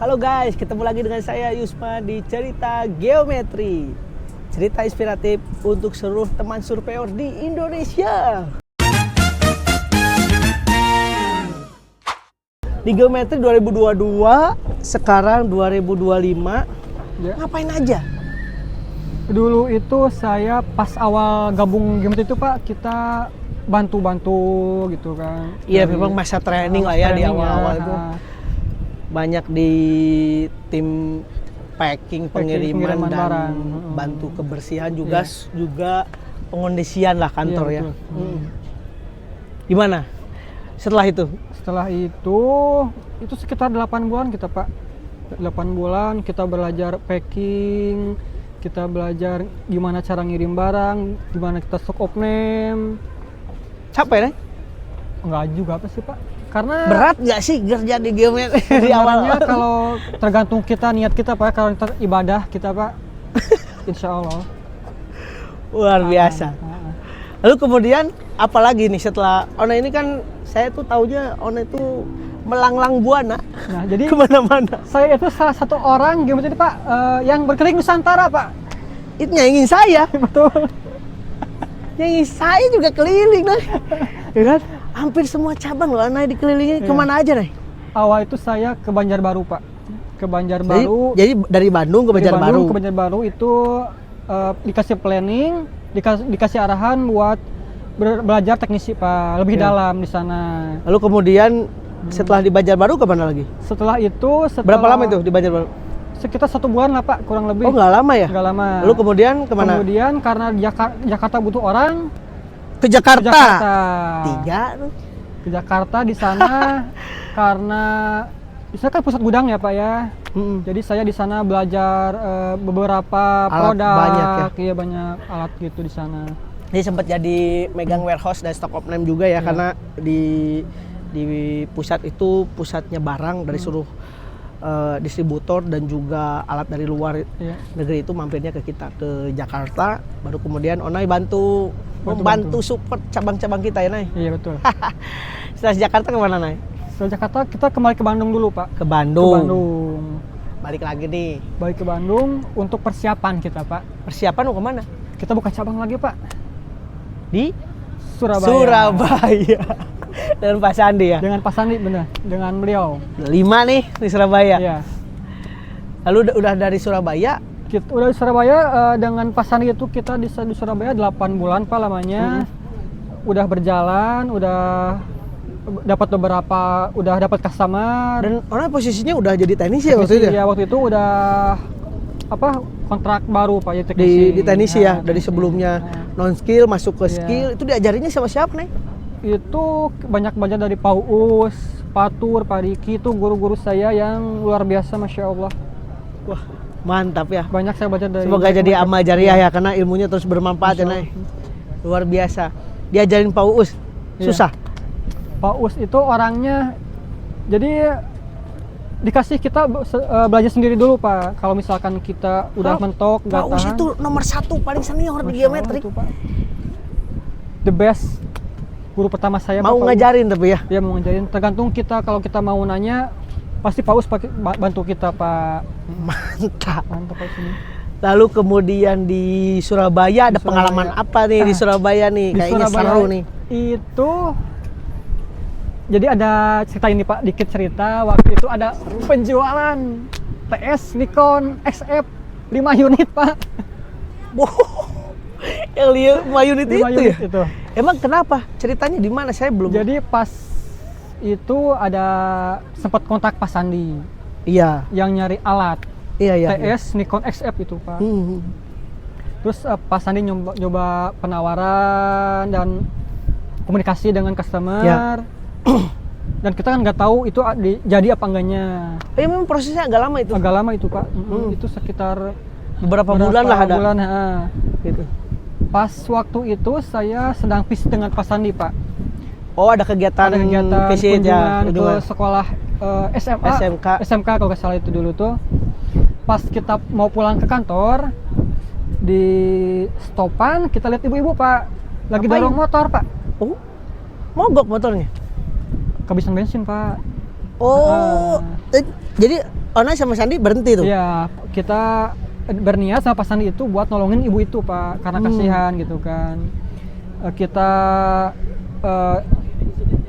Halo guys, ketemu lagi dengan saya Yusma di Cerita Geometri. Cerita inspiratif untuk seluruh teman surveyor di Indonesia. Di Geometri 2022, sekarang 2025, Ya. ngapain aja? Dulu itu saya pas awal gabung Geometri itu Pak, kita bantu-bantu gitu kan. Iya, Dari- memang masa training lah ya di training awal-awal ya, itu. Banyak di tim packing, pengiriman pengiriman dan barang. bantu kebersihan juga, Iya. juga pengondisian lah kantor Iya, ya. betul. Gimana setelah itu? Setelah itu sekitar 8 bulan kita Pak. 8 bulan kita belajar packing, kita belajar gimana cara ngirim barang, gimana kita stock of name. Capek nih? Enggak juga apa sih Pak? Karena Berat nggak sih kerja di geometri di awal? sebenarnya kalau tergantung kita, niat kita Pak, kalau kita ibadah kita Pak, insya Allah. Luar biasa. Lalu kemudian apalagi nih setelah Ona ini kan saya tuh taunya Ona itu melanglang buana Nah, jadi kemana-mana. saya itu salah satu orang Geometri Pak yang berkeliling Nusantara Pak. Itu nyanyiin saya. Betul. Nyanyiin saya juga keliling nih. Ya kan? Hampir semua cabang loh Ona dikelilingi. Iya. Kemana aja nih? Awal itu saya ke Banjarbaru Pak. Ke Banjarbaru. Jadi dari Bandung ke Dari Banjarbaru. Bandung ke Banjarbaru itu dikasih planning, dikasih arahan buat belajar teknisi Pak, lebih Iya. dalam di sana. Lalu kemudian setelah di Banjarbaru kemana lagi? Setelah itu Berapa lama itu di Banjarbaru? Sekitar 1 bulan lah Pak, kurang lebih. Oh nggak lama ya? Nggak lama. Lalu kemudian kemana? Kemudian karena Jakarta butuh orang, Ke ke Jakarta. Jakarta. 3 tuh. Ke Jakarta di sana karena di sana kan pusat gudang ya Pak ya. Mm-mm. Jadi saya di sana belajar beberapa Alat produk, banyak ya? Iya banyak alat gitu di sana. Dia sempat jadi megang warehouse dan stock of name juga ya, Iya. karena di pusat itu pusatnya barang dari seluruh distributor dan juga alat dari luar Iya. negeri itu mampirnya ke kita ke Jakarta, baru kemudian Onai bantu Bantu. support cabang-cabang kita ya Nay. Iya betul. Setelah Jakarta kemana Nay? Setelah Jakarta kita kembali ke Bandung dulu Pak. Ke Ke Bandung. Bandung. Balik lagi nih. Balik ke Bandung untuk persiapan kita Pak. Persiapan mau kemana? Kita buka cabang lagi Pak Di Surabaya. Surabaya. Dan Pak Sandi ya. Dengan Pak Sandi bener, dengan beliau. 5 nih di Surabaya. Iya. Lalu udah dari Surabaya. Kita udah di Surabaya dengan Pak Sandi itu kita di Surabaya 8 bulan Pak lamanya. Udah berjalan, udah dapat dapat customer. Dan orang posisinya udah jadi teknisi ya waktu itu ya? Ya waktu itu udah kontrak baru Pak ya Di teknisi ya, Nah, dari teknisi. sebelumnya Nah, non skill masuk ke Iya. skill, itu diajarinnya sama siapa nih? itu banyak belajar dari Pak Uus, Pak Tur, Pak Riki, itu guru-guru saya yang luar biasa Masya Allah. Wah, mantap ya. Banyak saya belajar dari Semoga mereka, jadi Pak. amal jariah ya, karena ilmunya terus bermanfaat ya, Insya Nay. Luar biasa. Diajarin Pak Uus, Iya. susah. Pak Uus itu orangnya jadi dikasih kita belajar sendiri dulu Pak. Kalau misalkan kita udah Pak- mentok Pak nggak Uus tahan. itu nomor 1 paling senior di Masya geometri. Allah itu, Pak. The best guru pertama saya Mau Pak Uus. ngajarin tapi ya. Dia mau ngajarin. Tergantung kita, kalau kita mau nanya pasti Pak Uus bantu kita Pak. Mantap. Mantap Pak ini. Lalu kemudian di Surabaya ada Di pengalaman Surabaya. apa nih di Surabaya nih? Di Kayaknya Surabaya seru nih. Itu jadi ada cerita ini Pak, dikit cerita. Waktu itu ada penjualan TS Nikon XF 5 unit Pak. Yang lihat unit 5 itu unit ya? itu. Emang kenapa? Ceritanya di mana? Saya belum. Jadi pas itu ada sempat kontak Pak Sandi Iya, yang nyari alat iya, iya. TS Nikon XF itu Pak. Hmm. Terus Pak Sandi nyoba penawaran dan komunikasi dengan customer. Ya. Dan kita kan nggak tahu itu jadi apa enggaknya. Memang prosesnya agak lama itu. Agak lama itu Pak. Hmm. Itu sekitar Beberapa bulan lah ada. bulan, Gitu. Pas waktu itu saya sedang visit dengan Pak Sandi Pak. Oh, ada kegiatan, Ada kegiatan visit ya, kunjungan ke kunjungan. sekolah SMA, SMK kalau nggak salah itu dulu tuh. Pas kita mau pulang ke kantor, di stopan kita lihat ibu-ibu Pak lagi Ngapain? dorong motor Pak. Oh, mogok motornya. Kehabisan bensin Pak. Oh, jadi Onai sama Sandi berhenti tuh. Iya, kita berniat sama Pak Sandi itu buat nolongin ibu itu Pak, karena kasihan gitu kan.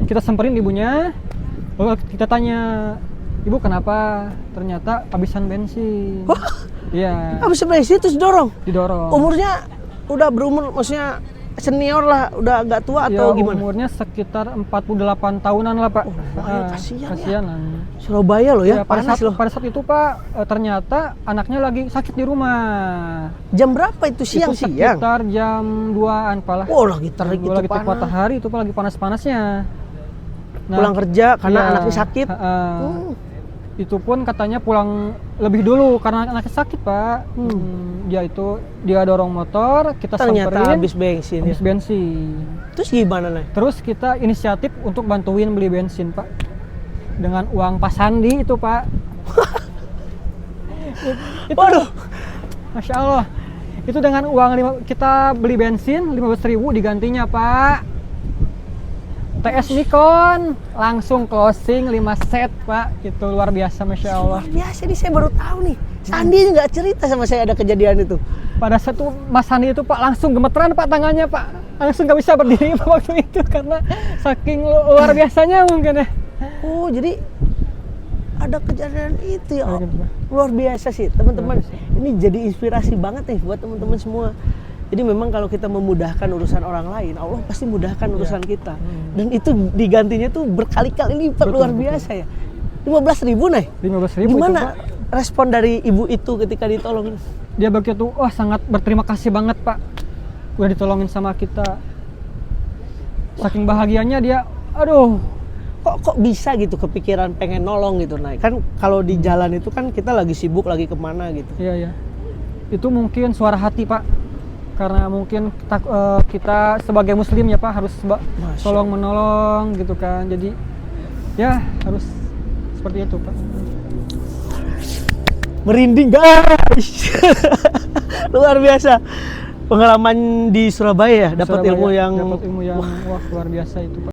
Kita semperin ibunya, lalu kita tanya, ibu kenapa? Ternyata habisan bensin. Iya. Habis bensin terus Didorong. Umurnya udah berumur, maksudnya senior lah, udah agak tua atau Ya, gimana? umurnya sekitar 48 tahunan lah Pak. Kasihan ya. Kasihan. Surabaya loh ya, panas loh. Pada saat itu Pak, ternyata anaknya lagi sakit di rumah. Jam berapa itu, siang? Itu sekitar jam 2-an Pak lah. Oh, lagi terik itu lagi panas. matahari itu Pak, lagi panas-panasnya. Pulang kerja karena iya, anaknya sakit. Itu pun katanya pulang lebih dulu karena anaknya sakit Pak. Dia dorong motor, kita Ternyata samperin. habis bensin. Habis Ya. bensin. Terus gimana nih? Terus kita inisiatif untuk bantuin beli bensin Pak, dengan uang Pak Sandi itu Pak. Itu, Waduh, Masya Allah, itu dengan uang kita beli bensin 15.000 digantinya Pak. TS Nikon langsung closing 5 set Pak, itu luar biasa Masya Allah. luar biasa nih, saya baru tahu nih. Sandi nggak cerita sama saya ada kejadian itu. Pada saat itu Mas Sandi itu Pak langsung gemeteran Pak tangannya Pak, langsung nggak bisa berdiri Pak waktu itu karena saking luar biasanya mungkin ya. Oh, jadi ada kejadian itu ya. Ada kejadian. Luar biasa sih teman-teman. Ini jadi inspirasi banget nih buat teman-teman semua. Jadi memang kalau kita memudahkan urusan orang lain, Allah pasti mudahkan urusan kita. Dan itu digantinya tuh berkali-kali lipat, luar biasa ya. 15.000 nih. 15.000 Gimana itu Pak. respon dari ibu itu ketika ditolongin? Dia begitu, wah sangat berterima kasih banget Pak, udah ditolongin sama kita. Saking bahagianya dia, aduh. Kok bisa gitu kepikiran pengen nolong gitu, Nay? Kan kalau di jalan itu kan kita lagi sibuk, lagi kemana gitu. Iya. Itu mungkin suara hati Pak. Karena mungkin kita sebagai muslim ya Pak harus tolong menolong gitu kan. Jadi ya harus seperti itu Pak. Merinding guys. Luar biasa. Pengalaman di Surabaya ya, dapat ilmu yang wah luar biasa itu Pak.